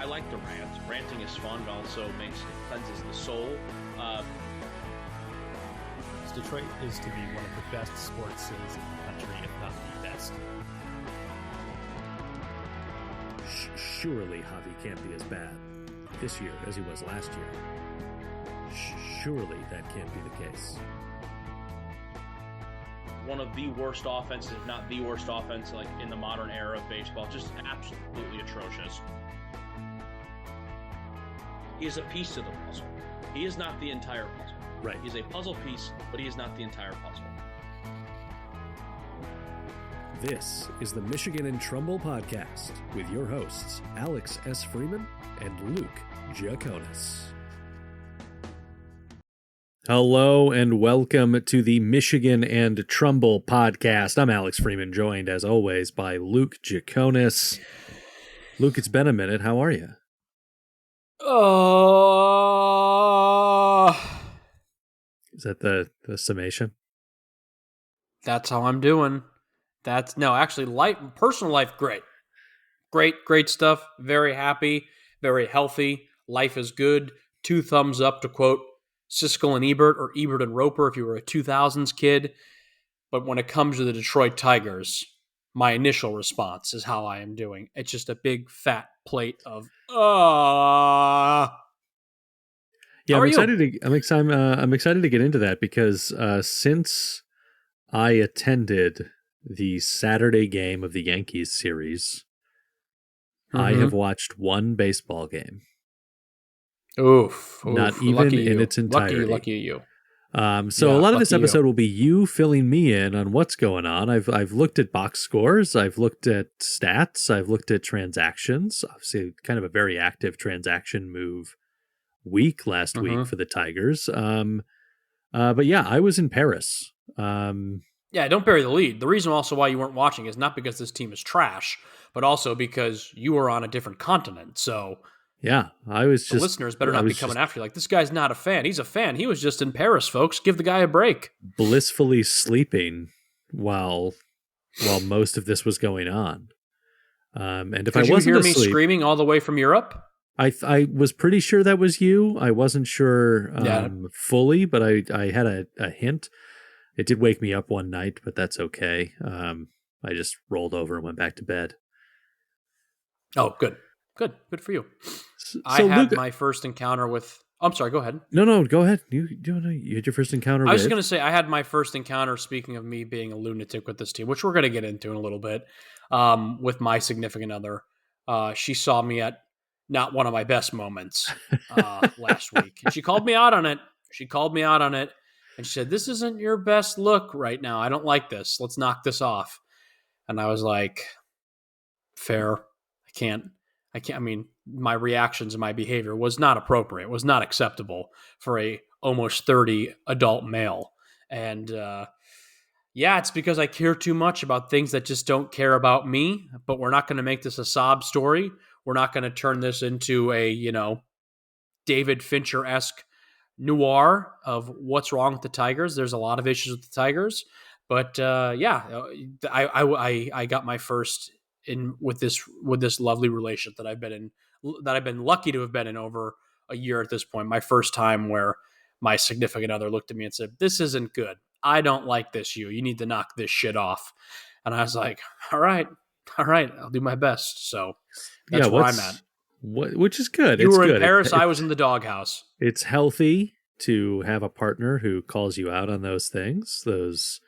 I like the rant. Ranting is fun. It also cleanses the soul. Detroit is to be one of the best sports cities in the country, if not the best. Surely Javi can't be as bad this year as he was last year. Surely that can't be the case. One of the worst offenses, if not the worst offense, like in the modern era of baseball. Just absolutely atrocious. He is a piece to the puzzle. He is not the entire puzzle. Right. He's a puzzle piece, but he is not the entire puzzle. This is the Michigan in Trumbull podcast with your hosts, Alex S. Freeman and Luke Giaconis. Hello and welcome to the Michigan and Trumbull podcast. I'm Alex Freeman, joined as always by Luke Giaconis. Luke, it's been a minute. How are you? Is that the summation? That's how I'm doing. Personal life, great. Great stuff. Very happy, very healthy. Life is good. 2 thumbs up to quote Siskel and Ebert, or Ebert and Roper if you were a 2000s kid. But when it comes to the Detroit Tigers, my initial response is how I am doing. It's just a big fat plate of Yeah, I'm excited to get into that because since I attended the Saturday game of the Yankees series, I have watched one baseball game. Not even in its entirety. Lucky you. So a lot of this episode will be you filling me in on what's going on. I've looked at box scores. I've looked at stats. I've looked at transactions. Obviously, kind of a very active transaction move week last week for the Tigers. But yeah, I was in Paris. Yeah, don't bury the lead. The reason also why you weren't watching is not because this team is trash, but also because you were on a different continent. So yeah, the listeners better not be coming after you like, this guy's not a fan. He's a fan. He was just in Paris, folks. Give the guy a break. Blissfully sleeping while most of this was going on. And if I wasn't hear asleep, me screaming all the way from Europe? I was pretty sure that was you. I wasn't sure fully, but I had a hint. It did wake me up one night, but that's okay. I just rolled over and went back to bed. Oh, good for you. So I had my first encounter with. I'm sorry. Go ahead. No, go ahead. You had your first encounter. I was going to say I had my first encounter. Speaking of me being a lunatic with this team, which we're going to get into in a little bit, with my significant other. She saw me at not one of my best moments last week, and she called me out on it. And she said, "This isn't your best look right now. I don't like this. Let's knock this off." And I was like, "Fair. I can't. I mean, my reactions and my behavior was not appropriate. Was not acceptable for a almost 30 adult male." And yeah, it's because I care too much about things that just don't care about me. But we're not going to make this a sob story. We're not going to turn this into a David Fincher-esque noir of what's wrong with the Tigers. There's a lot of issues with the Tigers, but I got my first in with this lovely relationship that I've been lucky to have been in over a year at this point. My first time where my significant other looked at me and said, "This isn't good. I don't like this. You need to knock this shit off." And I was like, all right, I'll do my best. So that's where I'm at. Which is good. You were in Paris. I was in the doghouse. It's healthy to have a partner who calls you out on those things, those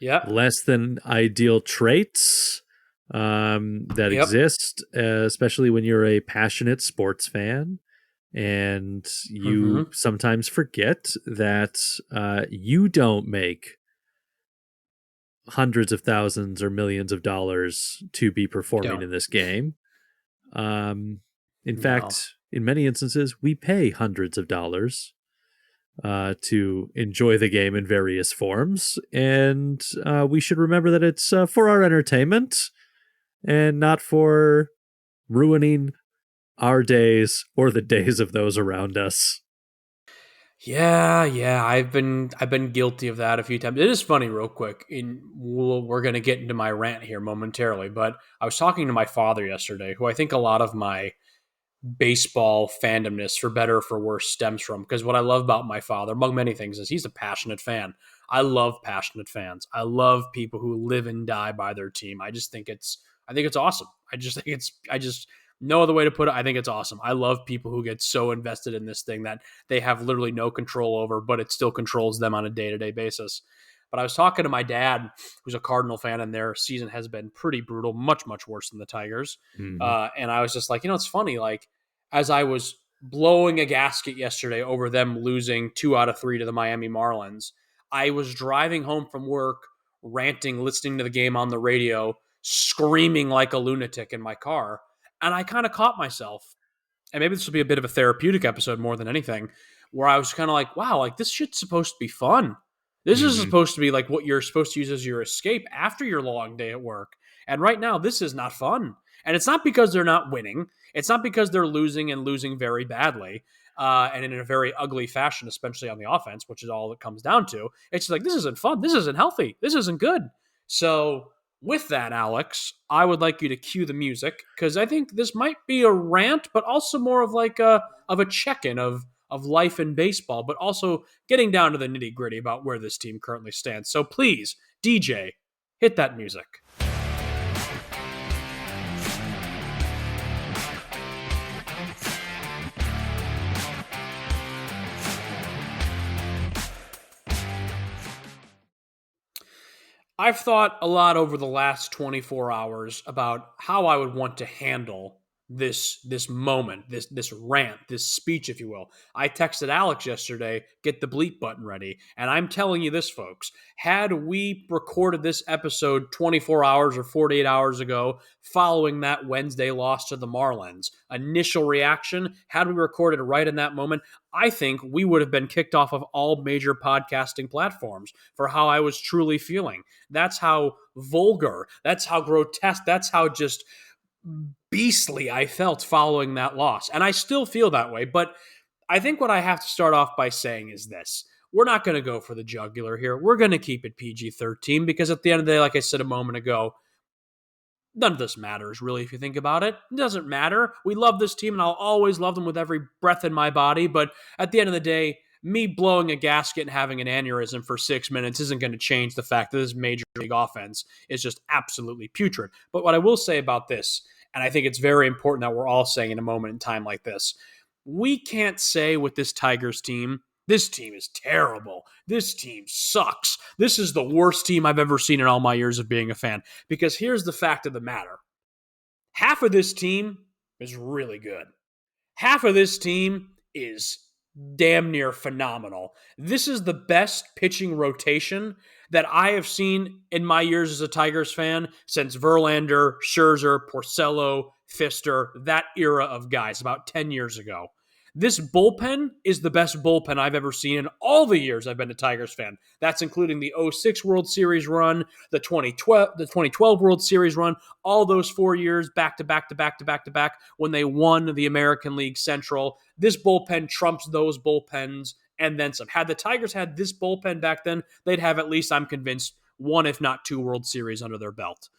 less than ideal traits that exist, especially when you're a passionate sports fan. And you sometimes forget that you don't make hundreds of thousands or millions of dollars to be performing in this game. In fact, in many instances, we pay hundreds of dollars to enjoy the game in various forms. And we should remember that it's for our entertainment and not for ruining our days or the days of those around us. Yeah, I've been guilty of that a few times. It is funny, real quick. We're going to get into my rant here momentarily, but I was talking to my father yesterday, who I think a lot of my baseball fandomness, for better or for worse, stems from. Because what I love about my father, among many things, is he's a passionate fan. I love passionate fans. I love people who live and die by their team. I think it's awesome. I just no other way to put it. I think it's awesome. I love people who get so invested in this thing that they have literally no control over, but it still controls them on a day-to-day basis. But I was talking to my dad, who's a Cardinal fan, and their season has been pretty brutal, much, much worse than the Tigers. And I was just like, it's funny. Like, as I was blowing a gasket yesterday over them losing 2 out of 3 to the Miami Marlins, I was driving home from work, ranting, listening to the game on the radio, screaming like a lunatic in my car. And I kind of caught myself, and maybe this will be a bit of a therapeutic episode more than anything, where I was kind of like, wow, like this shit's supposed to be fun. This is supposed to be like what you're supposed to use as your escape after your long day at work. And right now, this is not fun. And it's not because they're not winning. It's not because they're losing and losing very badly and in a very ugly fashion, especially on the offense, which is all it comes down to. It's just like, this isn't fun. This isn't healthy. This isn't good. So with that, Alex, I would like you to cue the music, because I think this might be a rant, but also more of like a check-in of life in baseball, but also getting down to the nitty-gritty about where this team currently stands. So please, DJ, hit that music. I've thought a lot over the last 24 hours about how I would want to handle this moment, this rant, this speech, if you will. I texted Alex yesterday, get the bleep button ready. And I'm telling you this, folks, had we recorded this episode 24 hours or 48 hours ago following that Wednesday loss to the Marlins, initial reaction, had we recorded right in that moment, I think we would have been kicked off of all major podcasting platforms for how I was truly feeling. That's how vulgar, that's how grotesque, that's how just beastly I felt following that loss. And I still feel that way. But I think what I have to start off by saying is this. We're not going to go for the jugular here. We're going to keep it PG-13, because at the end of the day, like I said a moment ago, none of this matters, really, if you think about it. It doesn't matter. We love this team, and I'll always love them with every breath in my body. But at the end of the day, me blowing a gasket and having an aneurysm for 6 minutes isn't going to change the fact that this major league offense is just absolutely putrid. But what I will say about this, and I think it's very important that we're all saying in a moment in time like this, we can't say with this Tigers team, this team is terrible. This team sucks. This is the worst team I've ever seen in all my years of being a fan. Because here's the fact of the matter. Half of this team is really good. Half of this team is damn near phenomenal. This is the best pitching rotation that I have seen in my years as a Tigers fan since Verlander, Scherzer, Porcello, Pfister, that era of guys about 10 years ago. This bullpen is the best bullpen I've ever seen in all the years I've been a Tigers fan. That's including the 06 World Series run, the 2012 World Series run, all those 4 years back to back when they won the American League Central. This bullpen trumps those bullpens and then some. Had the Tigers had this bullpen back then, they'd have at least, I'm convinced, 1 if not 2 World Series under their belt.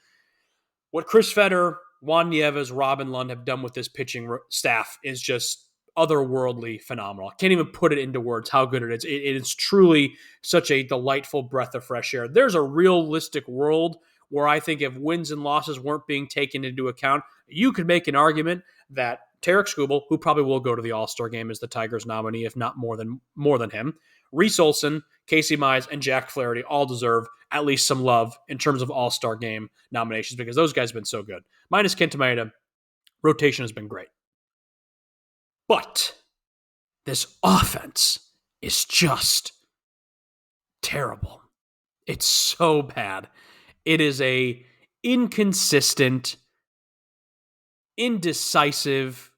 What Chris Fetter, Juan Nieves, Robin Lund have done with this pitching staff is just otherworldly phenomenal. I can't even put it into words how good it is. It is truly such a delightful breath of fresh air. There's a realistic world where I think if wins and losses weren't being taken into account, you could make an argument that Tarek Skubal, who probably will go to the All-Star game as the Tigers nominee, if not more than him, Reese Olson, Casey Mize, and Jack Flaherty all deserve at least some love in terms of All-Star game nominations, because those guys have been so good. Minus Kenta Maeda, rotation has been great. But this offense is just terrible. It's so bad. It is a inconsistent, indecisive,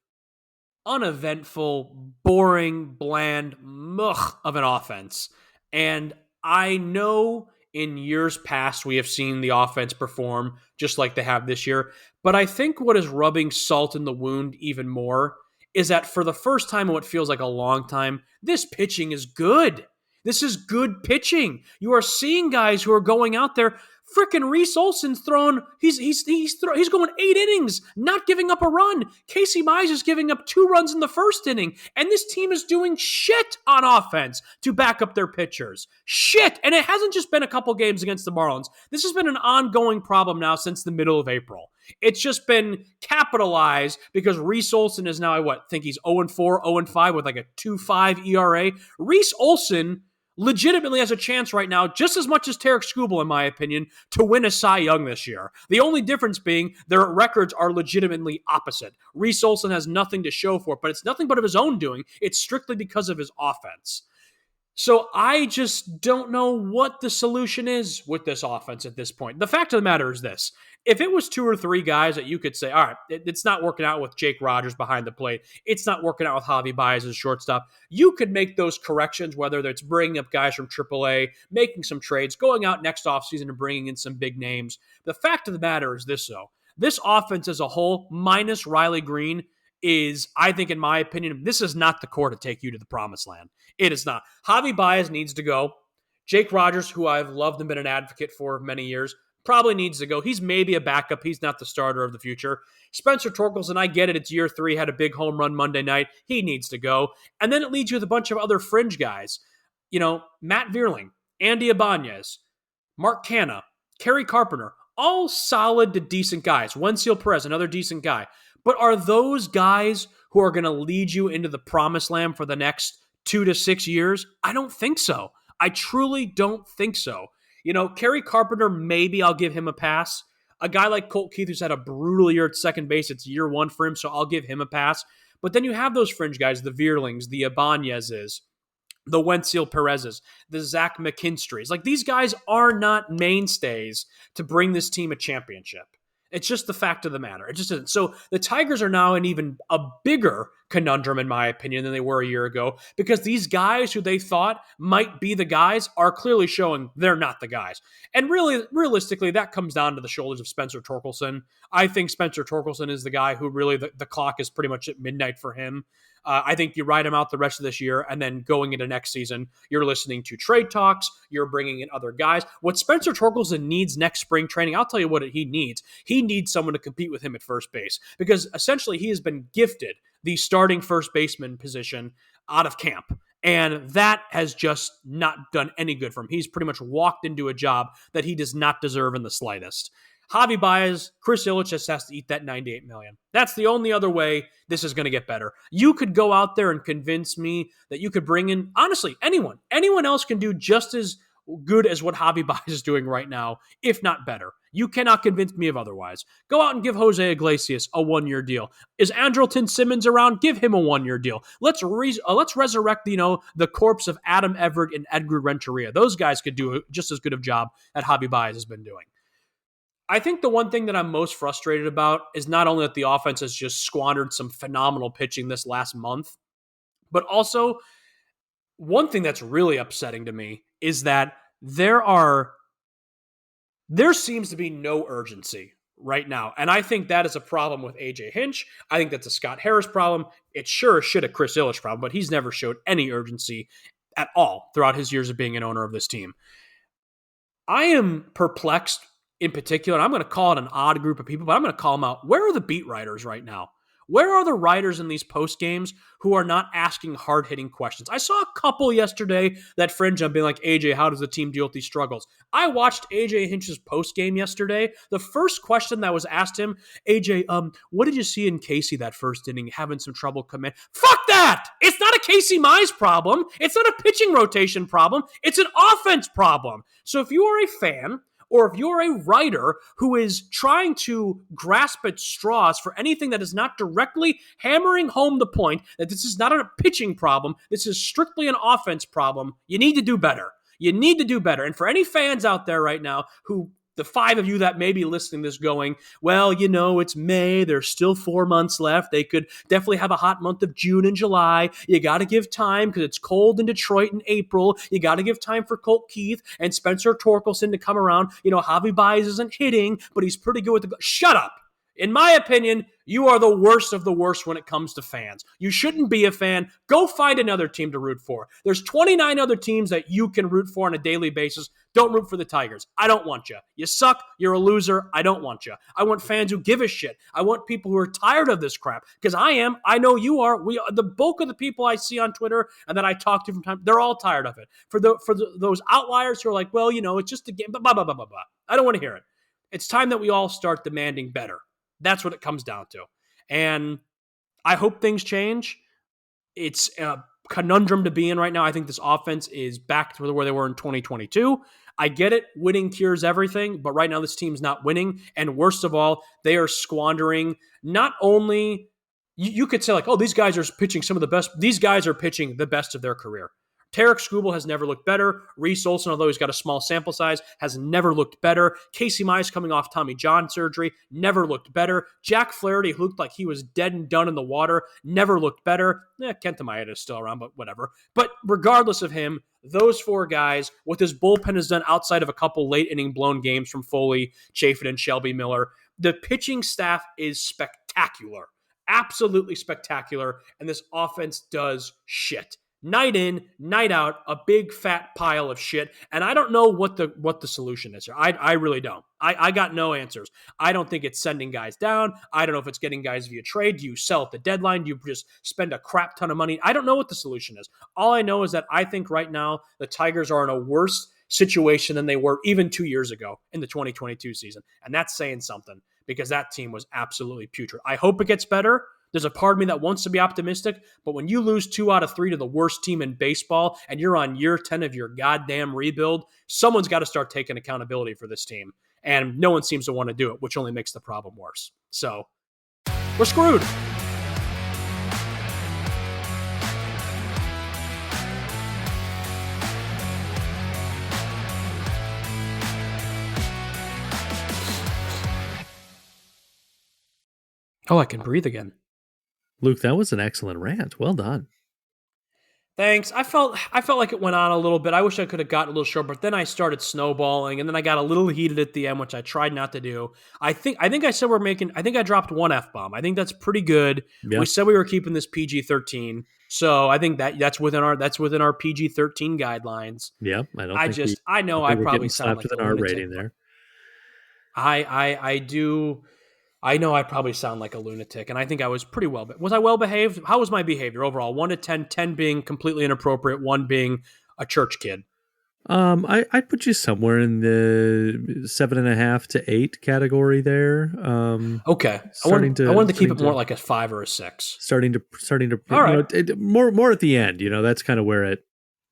uneventful, boring, bland mugh of an offense. And I know in years past we have seen the offense perform just like they have this year, but I think what is rubbing salt in the wound even more is that for the first time in what feels like a long time, this pitching is good. This is good pitching. You are seeing guys who are going out there Frickin' Reese Olson's throwing, he's going 8 innings, not giving up a run. Casey Mize is giving up 2 runs in the first inning, and this team is doing shit on offense to back up their pitchers. Shit! And it hasn't just been a couple games against the Marlins. This has been an ongoing problem now since the middle of April. It's just been capitalized because Reese Olson is now, I think he's 0-4, 0-5 with like a 2.5 ERA. Reese Olson legitimately has a chance right now, just as much as Tarek Skubal, in my opinion, to win a Cy Young this year. The only difference being their records are legitimately opposite. Reese Olson has nothing to show for it, but it's nothing but of his own doing. It's strictly because of his offense. So I just don't know what the solution is with this offense at this point. The fact of the matter is this. If it was 2 or 3 guys that you could say, all right, it's not working out with Jake Rogers behind the plate, it's not working out with Javi Baez as shortstop, you could make those corrections, whether it's bringing up guys from AAA, making some trades, going out next offseason and bringing in some big names. The fact of the matter is this, though. This offense as a whole, minus Riley Green, is, I think, in my opinion, this is not the core to take you to the promised land. It is not. Javi Baez needs to go. Jake Rogers, who I've loved and been an advocate for many years, probably needs to go. He's maybe a backup. He's not the starter of the future. Spencer Torkelson, I get it. It's year 3, had a big home run Monday night. He needs to go. And then it leads you with a bunch of other fringe guys. Matt Vierling, Andy Ibanez, Mark Canha, Kerry Carpenter, all solid to decent guys. Wensiel Perez, another decent guy. But are those guys who are going to lead you into the promised land for the next 2 to 6 years? I don't think so. I truly don't think so. Kerry Carpenter, maybe I'll give him a pass. A guy like Colt Keith, who's had a brutal year at second base, it's year 1 for him, so I'll give him a pass. But then you have those fringe guys, the Vierlings, the Ibanezes, the Wensiel Perezes, the Zach McKinstries. Like, these guys are not mainstays to bring this team a championship. It's just the fact of the matter. It just isn't. So the Tigers are now in even a bigger conundrum, in my opinion, than they were a year ago, because these guys who they thought might be the guys are clearly showing they're not the guys. And really, realistically, that comes down to the shoulders of Spencer Torkelson. I think Spencer Torkelson is the guy who really, the clock is pretty much at midnight for him. I think you ride him out the rest of this year, and then going into next season, you're listening to trade talks, you're bringing in other guys. What Spencer Torkelson needs next spring training, I'll tell you what he needs. He needs someone to compete with him at first base, because essentially he has been gifted the starting first baseman position out of camp. And that has just not done any good for him. He's pretty much walked into a job that he does not deserve in the slightest. Javi Baez, Chris Ilitch just has to eat that $98 million. That's the only other way this is going to get better. You could go out there and convince me that you could bring in, honestly, anyone. Anyone else can do just as good as what Javi Baez is doing right now, if not better. You cannot convince me of otherwise. Go out and give Jose Iglesias a 1-year deal. Is Andrelton Simmons around? Give him a 1-year deal. Let's resurrect, the corpse of Adam Everett and Edgar Renteria. Those guys could do just as good of a job that Javi Baez has been doing. I think the one thing that I'm most frustrated about is not only that the offense has just squandered some phenomenal pitching this last month, but also one thing that's really upsetting to me is that there seems to be no urgency right now. And I think that is a problem with AJ Hinch. I think that's a Scott Harris problem. It's sure as shit a Chris Ilitch problem, but he's never showed any urgency at all throughout his years of being an owner of this team. I am perplexed in particular, and I'm going to call it an odd group of people, but I'm going to call them out. Where are the beat writers right now? Where are the writers in these post games who are not asking hard-hitting questions? I saw a couple yesterday that fringe on being like, AJ, how does the team deal with these struggles? I watched AJ Hinch's post game yesterday. The first question that was asked him, AJ, what did you see in Casey that first inning having some trouble come in? Fuck that! It's not a Casey Mize problem. It's not a pitching rotation problem. It's an offense problem. So if you are a fan, or if you're a writer who is trying to grasp at straws for anything that is not directly hammering home the point that this is not a pitching problem, this is strictly an offense problem, you need to do better. You need to do better. And for any fans out there right now who, the 5 of you that may be listening to this going, well, it's May, there's still 4 months left. They could definitely have a hot month of June and July. You got to give time because it's cold in Detroit in April. You got to give time for Colt Keith and Spencer Torkelson to come around. Javi Baez isn't hitting, but he's pretty good with the... Shut up. In my opinion, you are the worst of the worst when it comes to fans. You shouldn't be a fan. Go find another team to root for. There's 29 other teams that you can root for on a daily basis. Don't root for the Tigers. I don't want you. You suck. You're a loser. I don't want you. I want fans who give a shit. I want people who are tired of this crap, because I am. I know you are. The bulk of the people I see on Twitter and that I talk to from time, they're all tired of it. Those outliers who are like, well, it's just a game, blah, blah, blah, blah, blah. I don't want to hear it. It's time that we all start demanding better. That's what it comes down to. And I hope things change. It's a conundrum to be in right now. I think this offense is back to where they were in 2022. I get it. Winning cures everything. But right now this team's not winning. And worst of all, they are squandering not only... You could say like, oh, these guys are pitching some of the best. These guys are pitching the best of their career. Tarek Skubal has never looked better. Reese Olson, although he's got a small sample size, has never looked better. Casey Mize, coming off Tommy John surgery, never looked better. Jack Flaherty, who looked like he was dead and done in the water, never looked better. Kenta Maeda is still around, but whatever. But regardless of him, those four guys, what this bullpen has done outside of a couple late inning blown games from Foley, Chafin, and Shelby Miller, the pitching staff is spectacular. Absolutely spectacular. And this offense does shit. Night in, night out, a big fat pile of shit. And I don't know what the solution is here. I really don't. I got no answers. I don't think it's sending guys down. I don't know if it's getting guys via trade. Do you sell at the deadline? Do you just spend a crap ton of money? I don't know what the solution is. All I know is that I think right now the Tigers are in a worse situation than they were even 2 years ago in the 2022 season. And that's saying something, because that team was absolutely putrid. I hope it gets better. There's a part of me that wants to be optimistic, but when you lose 2 out of 3 to the worst team in baseball and you're on year 10 of your goddamn rebuild, someone's got to start taking accountability for this team. And no one seems to want to do it, which only makes the problem worse. So we're screwed. Oh, I can breathe again. Luke, that was an excellent rant. Well done. Thanks. I felt like it went on a little bit. I wish I could have gotten a little short, but then I started snowballing, and then I got a little heated at the end, which I tried not to do. I think I said I think I dropped one F-bomb. I think that's pretty good. Yep. We said we were keeping this PG-13, so I think that's within our PG-13 guidelines. Yeah, I know I probably sound like a lunatic. Rating there. I do. I know I probably sound like a lunatic, and I think I was pretty well. Was I well behaved? How was my behavior overall? 1 to 10, 10 being completely inappropriate, 1 being a church kid. I'd put you somewhere in the 7.5 to 8 category there. Okay, I wanted to keep it more like a 5 or a 6. Starting to. All right. More at the end. That's kind of where it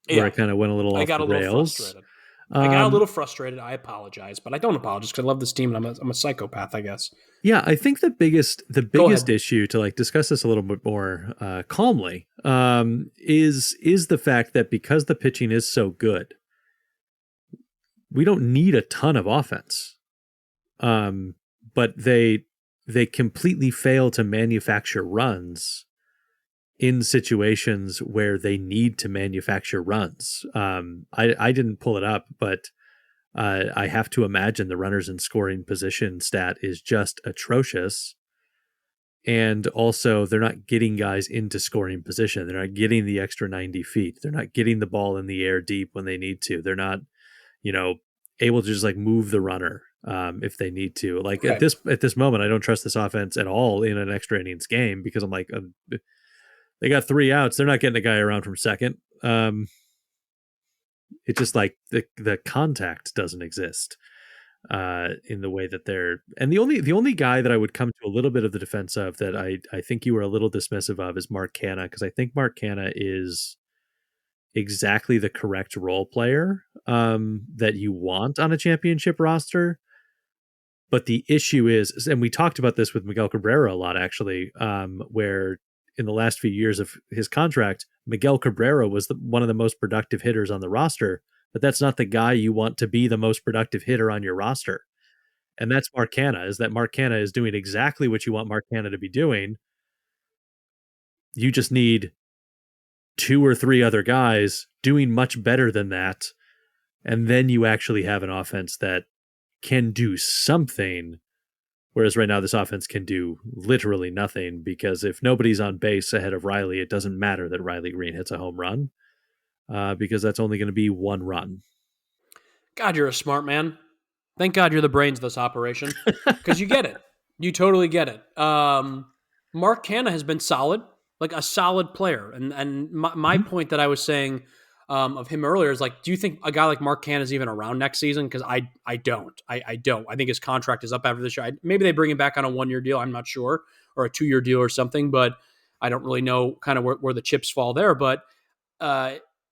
kind of went a little off the rails. Frustrated. I got a little frustrated. I apologize, but I don't apologize because I love this team and I'm a psychopath, I guess. Yeah, I think the biggest issue, to discuss this a little bit more calmly, is the fact that because the pitching is so good, we don't need a ton of offense. But they completely fail to manufacture runs in situations where they need to manufacture runs. I didn't pull it up, but I have to imagine the runners in scoring position stat is just atrocious. And also, they're not getting guys into scoring position. They're not getting the extra 90 feet. They're not getting the ball in the air deep when they need to. They're not, able to just move the runner if they need to. Right. At this moment, I don't trust this offense at all in an extra innings game because I'm like, they got 3 outs. They're not getting a guy around from second. It's just the contact doesn't exist in the way that they're. And the only guy that I would come to a little bit of the defense of that I think you were a little dismissive of is Mark Canha, because I think Mark Canha is exactly the correct role player that you want on a championship roster. But the issue is, and we talked about this with Miguel Cabrera a lot, actually, where in the last few years of his contract, Miguel Cabrera was one of the most productive hitters on the roster, but that's not the guy you want to be the most productive hitter on your roster. And that's Mark Canha, is that Mark Canha is doing exactly what you want Mark Canha to be doing. You just need 2 or 3 other guys doing much better than that. And then you actually have an offense that can do something Whereas right now this offense can do literally nothing, because if nobody's on base ahead of Riley, it doesn't matter that Riley Green hits a home run, because that's only going to be one run. God, you're a smart man. Thank God you're the brains of this operation, because you get it. You totally get it. Mark Canha has been solid, like a solid player. And my point that I was saying of him earlier is like, do you think a guy like Mark Canha is even around next season? Because I don't. I don't. I think his contract is up after this year. Maybe they bring him back on a 1-year deal. I'm not sure, or a 2-year deal or something. But I don't really know kind of where the chips fall there. But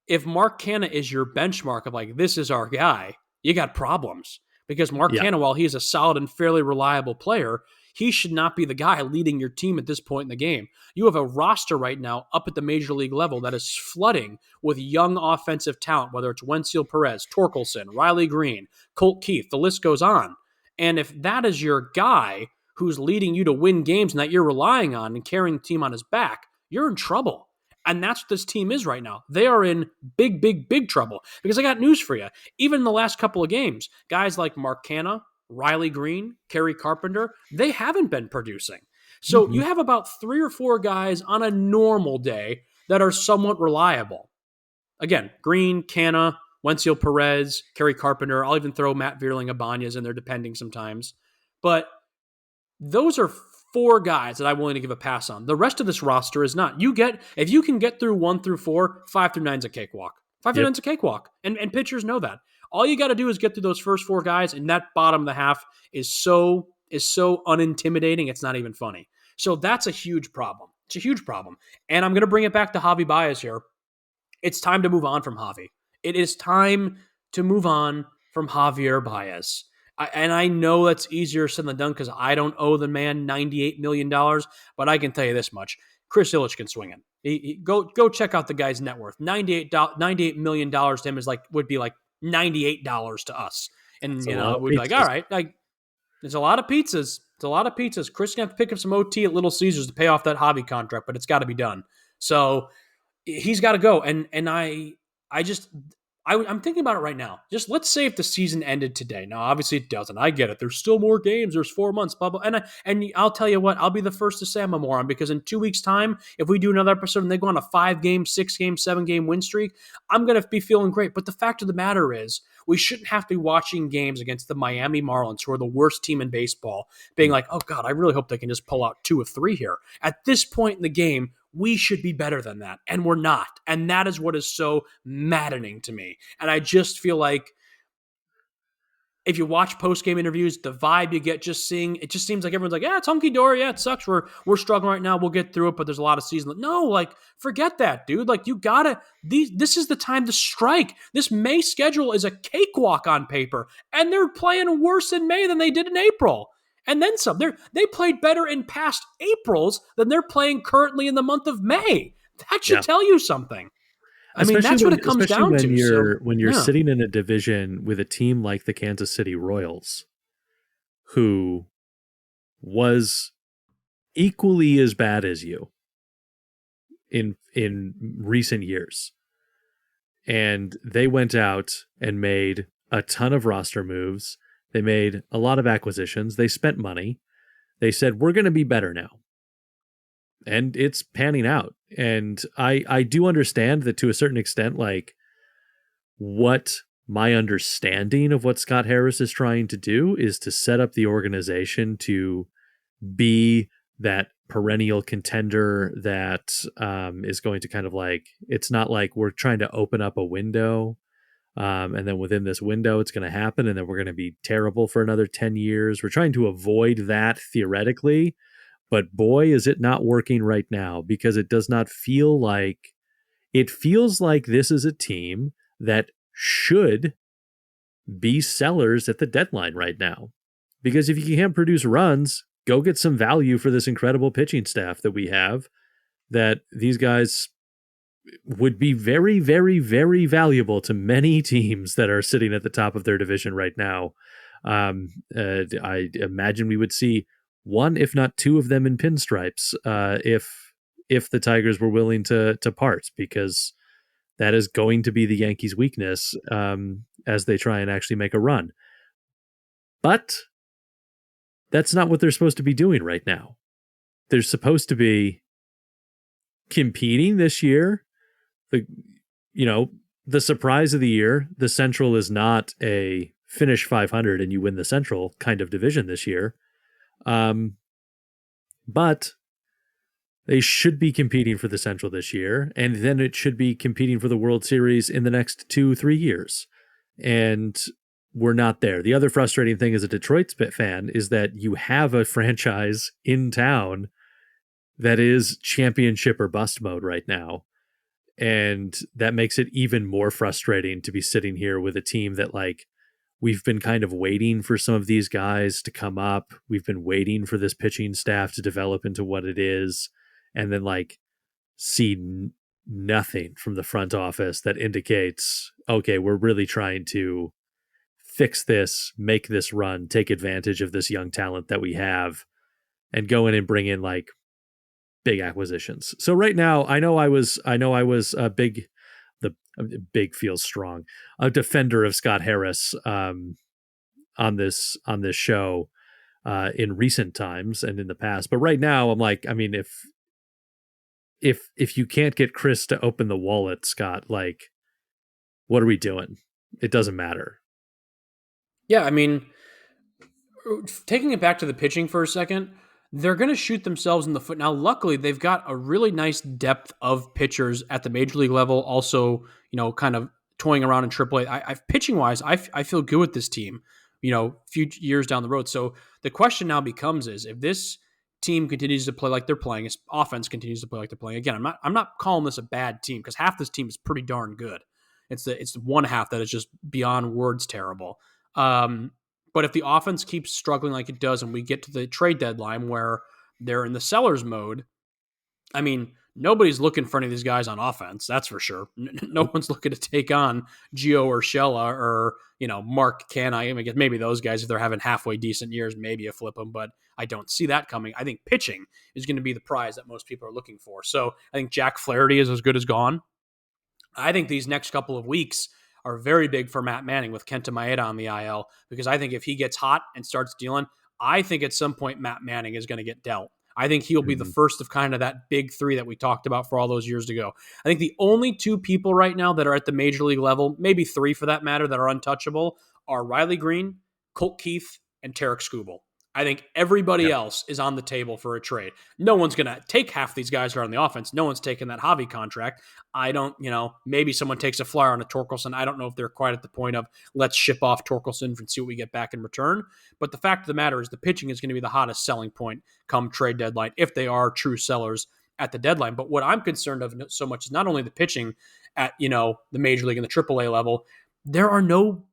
if Mark Canha is your benchmark of like, this is our guy, you got problems. Because Mark Canha, while he is a solid and fairly reliable player, he should not be the guy leading your team at this point in the game. You have a roster right now up at the major league level that is flooding with young offensive talent, whether it's Wenzel Perez, Torkelson, Riley Green, Colt Keith, the list goes on. And if that is your guy who's leading you to win games and that you're relying on and carrying the team on his back, you're in trouble. And that's what this team is right now. They are in big, big, big trouble. Because I got news for you. Even in the last couple of games, guys like Mark Canha, Riley Green, Kerry Carpenter, they haven't been producing. So you have about 3 or 4 guys on a normal day that are somewhat reliable. Again, Green, Canha, Wenzel Perez, Kerry Carpenter. I'll even throw Matt Vierling Ibanez in there depending sometimes. But those are 4 guys that I'm willing to give a pass on. The rest of this roster is not. If you can get through 1 through 4, 5 through 9 is a cakewalk. 5 through 9 is a cakewalk. And pitchers know that. All you got to do is get through those first 4 guys, and that bottom of the half is so unintimidating, it's not even funny. So that's a huge problem. It's a huge problem. And I'm going to bring it back to Javi Baez here. It's time to move on from Javi. It is time to move on from Javier Baez. And I know that's easier said than done because I don't owe the man $98 million, but I can tell you this much. Chris Ilitch can swing it. Go check out the guy's net worth. $98 million to him would be like $98 to us. And, we'd be like, all right, there's a lot of pizzas. It's a lot of pizzas. Chris can have to pick up some OT at Little Caesars to pay off that Javi contract, but it's got to be done. So he's got to go. And I'm thinking about it right now. Just let's say if the season ended today. Now, obviously it doesn't. I get it. There's still more games. There's 4 months, blah, blah. And I'll tell you what, I'll be the first to say I'm a moron because in 2 weeks' time, if we do another episode and they go on a 5-game, 6-game, 7-game win streak, I'm going to be feeling great. But the fact of the matter is, we shouldn't have to be watching games against the Miami Marlins, who are the worst team in baseball, being like, oh, God, I really hope they can just pull out 2 or 3 here. At this point in the game, we should be better than that, and we're not. And that is what is so maddening to me. And I just feel like if you watch post-game interviews, the vibe you get just seeing, it just seems like everyone's like, yeah, it's hunky-dory. Yeah, it sucks. We're struggling right now. We'll get through it, but there's a lot of season. No, forget that, dude. You got to – this is the time to strike. This May schedule is a cakewalk on paper, and they're playing worse in May than they did in April. And then some. They played better in past Aprils than they're playing currently in the month of May. That should tell you something. That's what it comes down to. When you're sitting in a division with a team like the Kansas City Royals, who was equally as bad as you in recent years, and they went out and made a ton of roster moves. They made a lot of acquisitions. They spent money. They said, we're going to be better now. And it's panning out. And I do understand that to a certain extent, what my understanding of what Scott Harris is trying to do is to set up the organization to be that perennial contender that is going to kind of it's not like we're trying to open up a window. And then within this window, it's going to happen, and then we're going to be terrible for another 10 years. We're trying to avoid that theoretically, but boy, is it not working right now, because it does not feel like – it feels like this is a team that should be sellers at the deadline right now. Because if you can't produce runs, go get some value for this incredible pitching staff that we have, that these guys – would be very, very, very valuable to many teams that are sitting at the top of their division right now. I imagine we would see 1, if not 2 of them in pinstripes if the Tigers were willing to part, because that is going to be the Yankees' weakness as they try and actually make a run. But That's not what they're supposed to be doing right now. They're supposed to be competing this year. The surprise of the year, the Central is not a finish 500 and you win the Central kind of division this year. But they should be competing for the Central this year, and then it should be competing for the World Series in the next 2-3 years. And we're not there. The other frustrating thing as a Detroit fan is that you have a franchise in town that is championship or bust mode right now. And that makes it even more frustrating to be sitting here with a team that, like, we've been kind of waiting for some of these guys to come up. We've been waiting for this pitching staff to develop into what it is. And then, like, see nothing from the front office that indicates, okay, we're really trying to fix this, make this run, take advantage of this young talent that we have, and go in and bring in, like, big acquisitions. So right now, I know I was a big feels strong, a defender of Scott Harris on this show in recent times and in the past. But right now, I'm like, I mean, if you can't get Chris to open the wallet, Scott, like, what are we doing? It doesn't matter. Yeah, I mean, taking it back to the pitching for a second, they're going to shoot themselves in the foot. Now, luckily, they've got a really nice depth of pitchers at the major league level. Also, kind of toying around in AAA. Pitching wise, I feel good with this team. A few years down the road. So the question now becomes: is if this team continues to play like they're playing, its offense continues to play like they're playing. Again, I'm not calling this a bad team because half this team is pretty darn good. It's the one half that is just beyond words terrible. But if the offense keeps struggling like it does and we get to the trade deadline where they're in the seller's mode, I mean, nobody's looking for any of these guys on offense, that's for sure. No one's looking to take on Gio Urshela or, Mark Canha. I mean, maybe those guys, if they're having halfway decent years, maybe you flip them, but I don't see that coming. I think pitching is going to be the prize that most people are looking for. So I think Jack Flaherty is as good as gone. I think these next couple of weeks are very big for Matt Manning with Kenta Maeda on the IL, because I think if he gets hot and starts dealing, I think at some point Matt Manning is going to get dealt. I think he'll be the first of kind of that big three that we talked about for all those years ago. I think the only two people right now that are at the major league level, maybe three for that matter, that are untouchable are Riley Green, Colt Keith, and Tarek Skubal. I think everybody else is on the table for a trade. No one's going to take half these guys that are on the offense. No one's taking that Javi contract. I don't, maybe someone takes a flyer on a Torkelson. I don't know if they're quite at the point of let's ship off Torkelson and see what we get back in return. But the fact of the matter is the pitching is going to be the hottest selling point come trade deadline if they are true sellers at the deadline. But what I'm concerned of so much is not only the pitching at, the major league and the AAA level. There are no,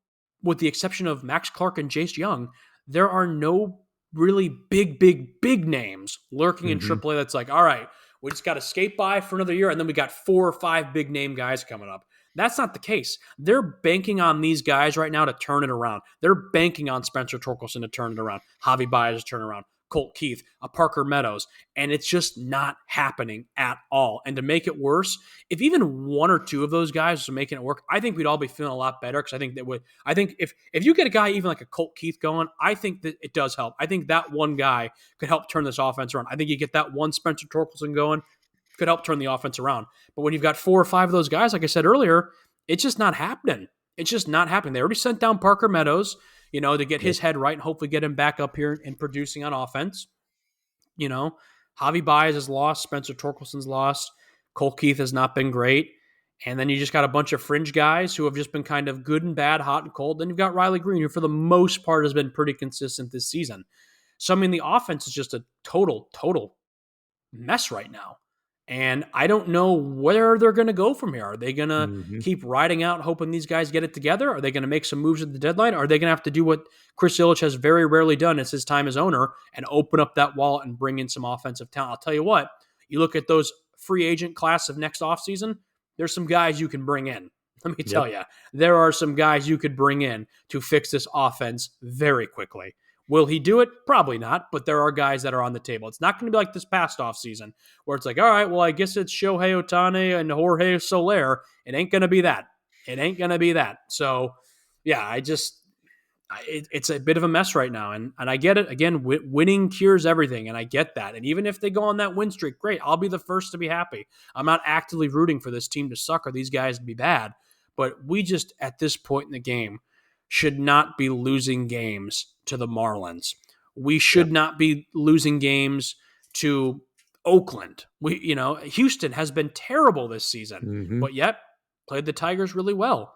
with the exception of Max Clark and Jace Young, there are no really big names lurking in AAA that's like, all right, we just got to skate by for another year, and then we got 4 or 5 big name guys coming up. That's not the case. They're banking on these guys right now to turn it around. They're banking on Spencer Torkelson to turn it around, Javi Baez to turn it around, Colt Keith, Parker Meadows, and it's just not happening at all. And to make it worse, if even 1 or 2 of those guys are making it work, I think we'd all be feeling a lot better, because I think if you get a guy even like a Colt Keith going, I think that it does help. I think that one guy could help turn this offense around. I think you get that one Spencer Torkelson going, could help turn the offense around. But when you've got 4 or 5 of those guys, like I said earlier, it's just not happening. It's just not happening. They already sent down Parker Meadows, to get his head right and hopefully get him back up here and producing on offense. Javi Baez is lost. Spencer Torkelson's lost. Colt Keith has not been great. And then you just got a bunch of fringe guys who have just been kind of good and bad, hot and cold. Then you've got Riley Green, who for the most part has been pretty consistent this season. So, I mean, the offense is just a total mess right now. And I don't know where they're going to go from here. Are they going to keep riding out, hoping these guys get it together? Are they going to make some moves at the deadline? Are they going to have to do what Chris Ilitch has very rarely done as his time as owner and open up that wallet and bring in some offensive talent? I'll tell you what, you look at those free agent class of next offseason, there's some guys you can bring in. Let me tell you, there are some guys you could bring in to fix this offense very quickly. Will he do it? Probably not, but there are guys that are on the table. It's not going to be like this past offseason where it's like, all right, well, I guess it's Shohei Ohtani and Jorge Soler. It ain't going to be that. So, yeah, it's a bit of a mess right now. And I get it. Again, winning cures everything. And I get that. And even if they go on that win streak, great. I'll be the first to be happy. I'm not actively rooting for this team to suck or these guys to be bad. But we just, at this point in the game, should not be losing games to the Marlins. We should not be losing games to Oakland. Houston has been terrible this season, but yet played the Tigers really well.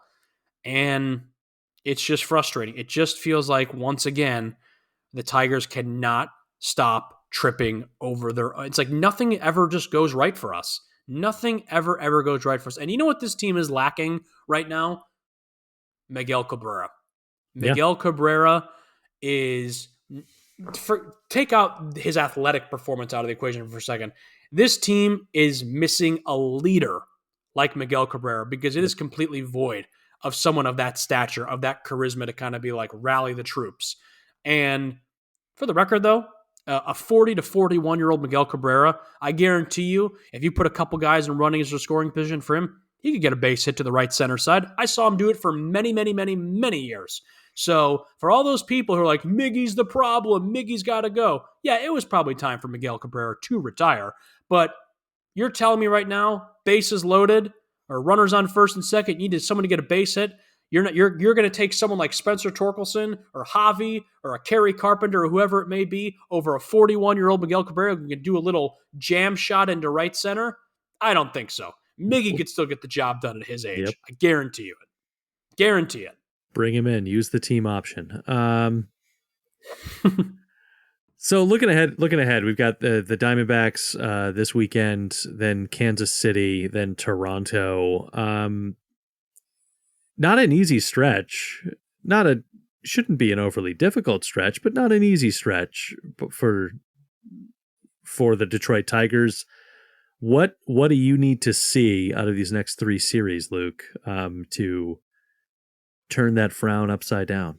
And it's just frustrating. It just feels like, once again, the Tigers cannot stop tripping over it's like nothing ever just goes right for us. Nothing ever goes right for us. And you know what this team is lacking right now? Miguel Cabrera. Miguel Cabrera is, take out his athletic performance out of the equation for a second. This team is missing a leader like Miguel Cabrera because it is completely void of someone of that stature, of that charisma to kind of be like rally the troops. And for the record, though, a 40 to 41-year-old Miguel Cabrera, I guarantee you, if you put a couple guys in running as a scoring position for him, he could get a base hit to the right center side. I saw him do it for many, many, many, many years. So for all those people who are like, Miggy's the problem, Miggy's got to go. Yeah, it was probably time for Miguel Cabrera to retire. But you're telling me right now, bases loaded, or runners on first and second, you need someone to get a base hit. You're going to take someone like Spencer Torkelson or Javi or a Kerry Carpenter or whoever it may be over a 41-year-old Miguel Cabrera who can do a little jam shot into right center? I don't think so. Miggy could still get the job done at his age. Yep. I guarantee you it. Guarantee it. Bring him in. Use the team option. So looking ahead, we've got the Diamondbacks this weekend, then Kansas City, then Toronto. Not an easy stretch. Shouldn't be an overly difficult stretch, but not an easy stretch for the Detroit Tigers. What do you need to see out of these next 3 series, Luke, to turn that frown upside down?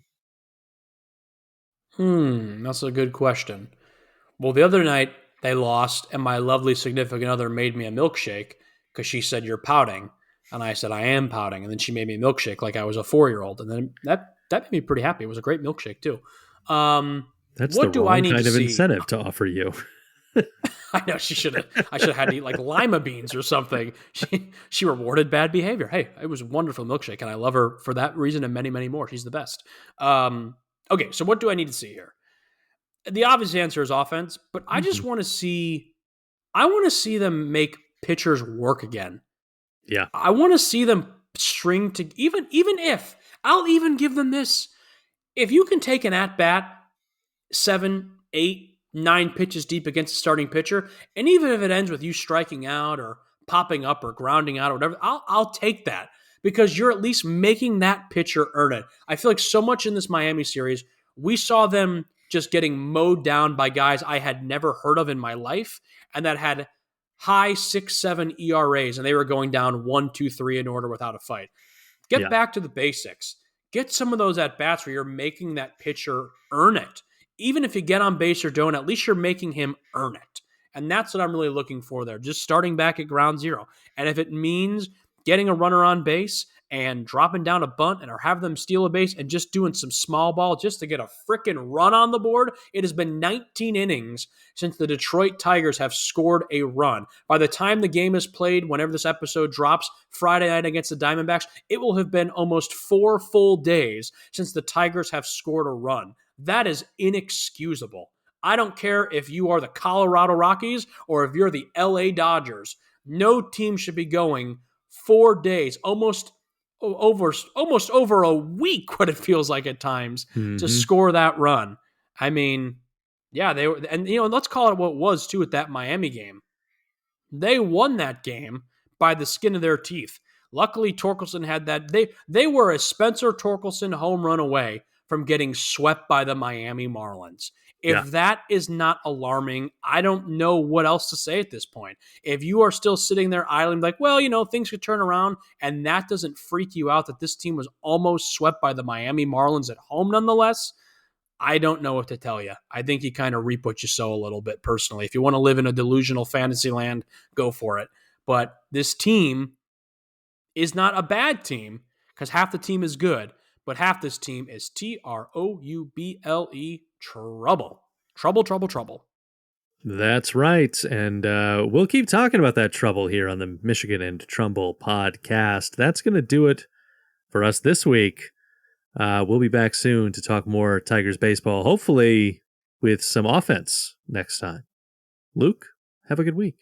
That's a good question. Well, the other night they lost, and my lovely significant other made me a milkshake because she said, "You're pouting." And I said, "I am pouting." And then she made me a milkshake like I was a 4-year-old. And then that made me pretty happy. It was a great milkshake, too. That's what the wrong kind of incentive to offer you. I know I should have had to eat like lima beans or something. She rewarded bad behavior. Hey, it was a wonderful milkshake, and I love her for that reason and many, many more. She's the best. Okay, so what do I need to see here? The obvious answer is offense, but I just want to see. I want to see them make pitchers work again. Yeah, I want to see them string to even if I'll even give them this. If you can take an at bat 7, 8, 9 pitches deep against a starting pitcher, and even if it ends with you striking out or popping up or grounding out or whatever, I'll take that because you're at least making that pitcher earn it. I feel like so much in this Miami series, we saw them just getting mowed down by guys I had never heard of in my life and that had high 6-7 ERAs, and they were going down 1-2-3 in order without a fight. Get back to the basics. Get some of those at-bats where you're making that pitcher earn it. Even if you get on base or don't, at least you're making him earn it. And that's what I'm really looking for there, just starting back at ground zero. And if it means getting a runner on base and dropping down a bunt and or have them steal a base and just doing some small ball just to get a freaking run on the board, it has been 19 innings since the Detroit Tigers have scored a run. By the time the game is played, whenever this episode drops, Friday night against the Diamondbacks, it will have been almost 4 full days since the Tigers have scored a run. That is inexcusable. I don't care if you are the Colorado Rockies or if you're the LA Dodgers. No team should be going 4 days, almost over a week, what it feels like at times, to score that run. I mean, yeah, they were, and let's call it what it was too at that Miami game. They won that game by the skin of their teeth. Luckily, Torkelson had that. They were a Spencer Torkelson home run away from getting swept by the Miami Marlins. If that is not alarming, I don't know what else to say at this point. If you are still sitting there idling like, well, things could turn around, and that doesn't freak you out that this team was almost swept by the Miami Marlins at home nonetheless, I don't know what to tell you. I think you kind of reap what you sow a little bit personally. If you want to live in a delusional fantasy land, go for it. But this team is not a bad team because half the team is good. but half this team is trouble. Trouble, trouble, trouble. That's right. And we'll keep talking about that trouble here on the Michigan and Trumbull podcast. That's going to do it for us this week. We'll be back soon to talk more Tigers baseball, hopefully with some offense next time. Luke, have a good week.